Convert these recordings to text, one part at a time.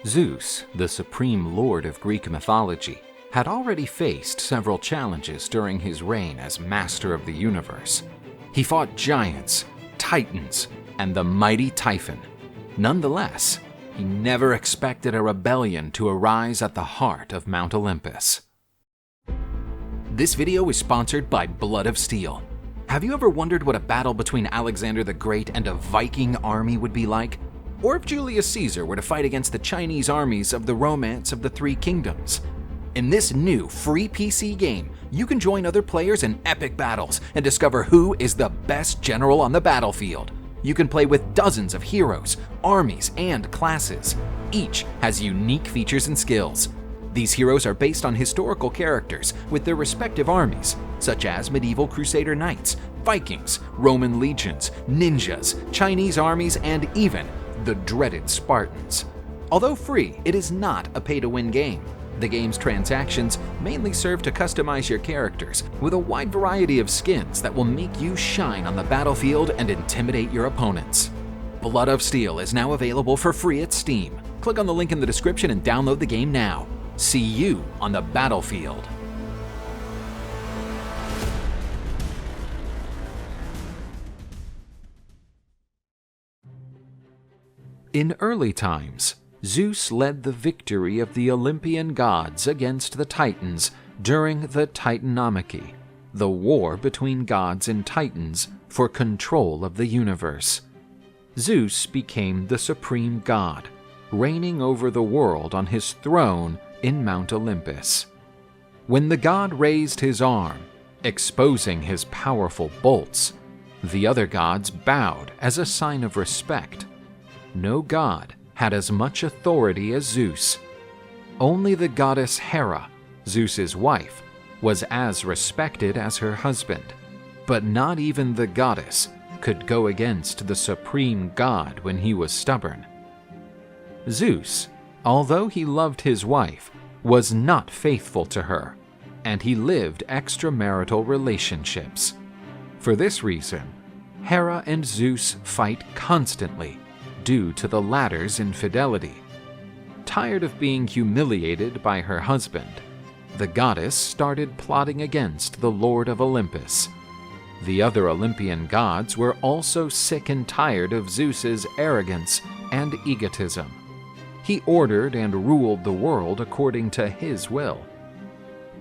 Zeus, the supreme lord of Greek mythology, had already faced several challenges during his reign as master of the universe. He fought giants, titans, and the mighty Typhon. Nonetheless, he never expected a rebellion to arise at the heart of Mount Olympus. This video is sponsored by Blood of Steel. Have you ever wondered what a battle between Alexander the Great and a Viking army would be like? Or if Julius Caesar were to fight against the Chinese armies of the Romance of the Three Kingdoms? In this new free PC game, you can join other players in epic battles and discover who is the best general on the battlefield. You can play with dozens of heroes, armies, and classes. Each has unique features and skills. These heroes are based on historical characters with their respective armies, such as medieval Crusader knights, Vikings, Roman legions, ninjas, Chinese armies, and even the dreaded Spartans. Although free, it is not a pay-to-win game. The game's transactions mainly serve to customize your characters with a wide variety of skins that will make you shine on the battlefield and intimidate your opponents. Blood of Steel is now available for free at Steam. Click on the link in the description and download the game now. See you on the battlefield. In early times, Zeus led the victory of the Olympian gods against the Titans during the Titanomachy, the war between gods and Titans for control of the universe. Zeus became the supreme god, reigning over the world on his throne in Mount Olympus. When the god raised his arm, exposing his powerful bolts, the other gods bowed as a sign of respect. No god had as much authority as Zeus. Only the goddess Hera, Zeus's wife, was as respected as her husband. But not even the goddess could go against the supreme god when he was stubborn. Zeus, although he loved his wife, was not faithful to her, and he lived extramarital relationships. For this reason, Hera and Zeus fight constantly due to the latter's infidelity. Tired of being humiliated by her husband, the goddess started plotting against the Lord of Olympus. The other Olympian gods were also sick and tired of Zeus's arrogance and egotism. He ordered and ruled the world according to his will.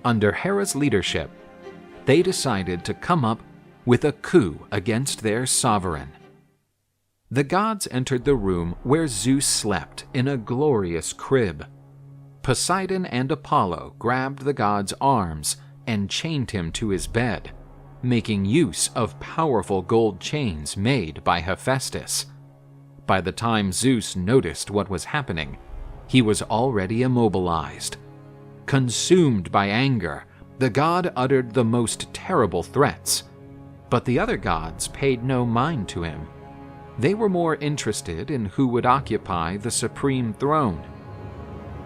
Under Hera's leadership, they decided to come up with a coup against their sovereign. The gods entered the room where Zeus slept in a glorious crib. Poseidon and Apollo grabbed the god's arms and chained him to his bed, making use of powerful gold chains made by Hephaestus. By the time Zeus noticed what was happening, he was already immobilized. Consumed by anger, the god uttered the most terrible threats, but the other gods paid no mind to him. They were more interested in who would occupy the supreme throne.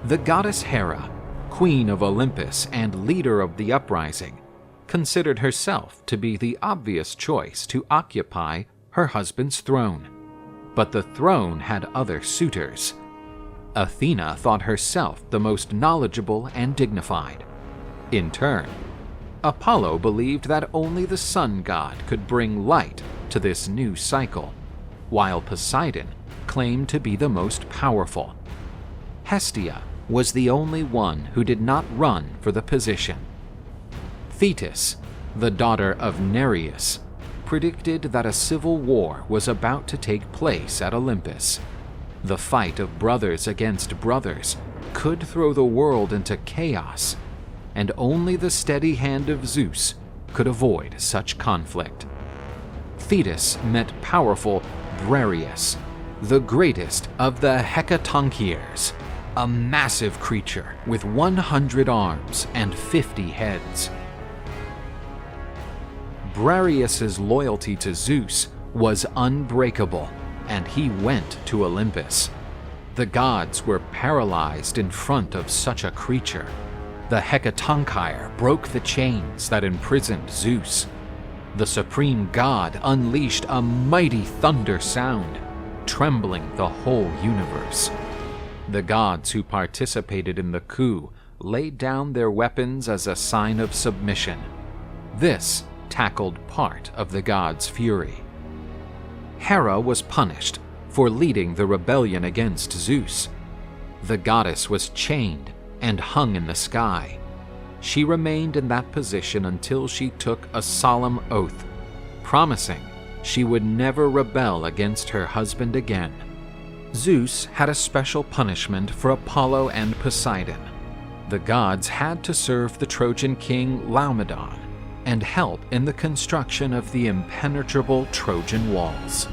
The goddess Hera, queen of Olympus and leader of the uprising, considered herself to be the obvious choice to occupy her husband's throne. But the throne had other suitors. Athena thought herself the most knowledgeable and dignified. In turn, Apollo believed that only the sun god could bring light to this new cycle, while Poseidon claimed to be the most powerful. Hestia was the only one who did not run for the position. Thetis, the daughter of Nereus, predicted that a civil war was about to take place at Olympus. The fight of brothers against brothers could throw the world into chaos, and only the steady hand of Zeus could avoid such conflict. Thetis met powerful Briareus, the greatest of the Hecatoncheires, a massive creature with 100 arms and 50 heads. Briareus's loyalty to Zeus was unbreakable, and he went to Olympus. The gods were paralyzed in front of such a creature. The Hecatoncheire broke the chains that imprisoned Zeus. The supreme god unleashed a mighty thunder sound, trembling the whole universe. The gods who participated in the coup laid down their weapons as a sign of submission. This tackled part of the gods' fury. Hera was punished for leading the rebellion against Zeus. The goddess was chained and hung in the sky. She remained in that position until she took a solemn oath, promising she would never rebel against her husband again. Zeus had a special punishment for Apollo and Poseidon. The gods had to serve the Trojan king Laomedon and help in the construction of the impenetrable Trojan walls.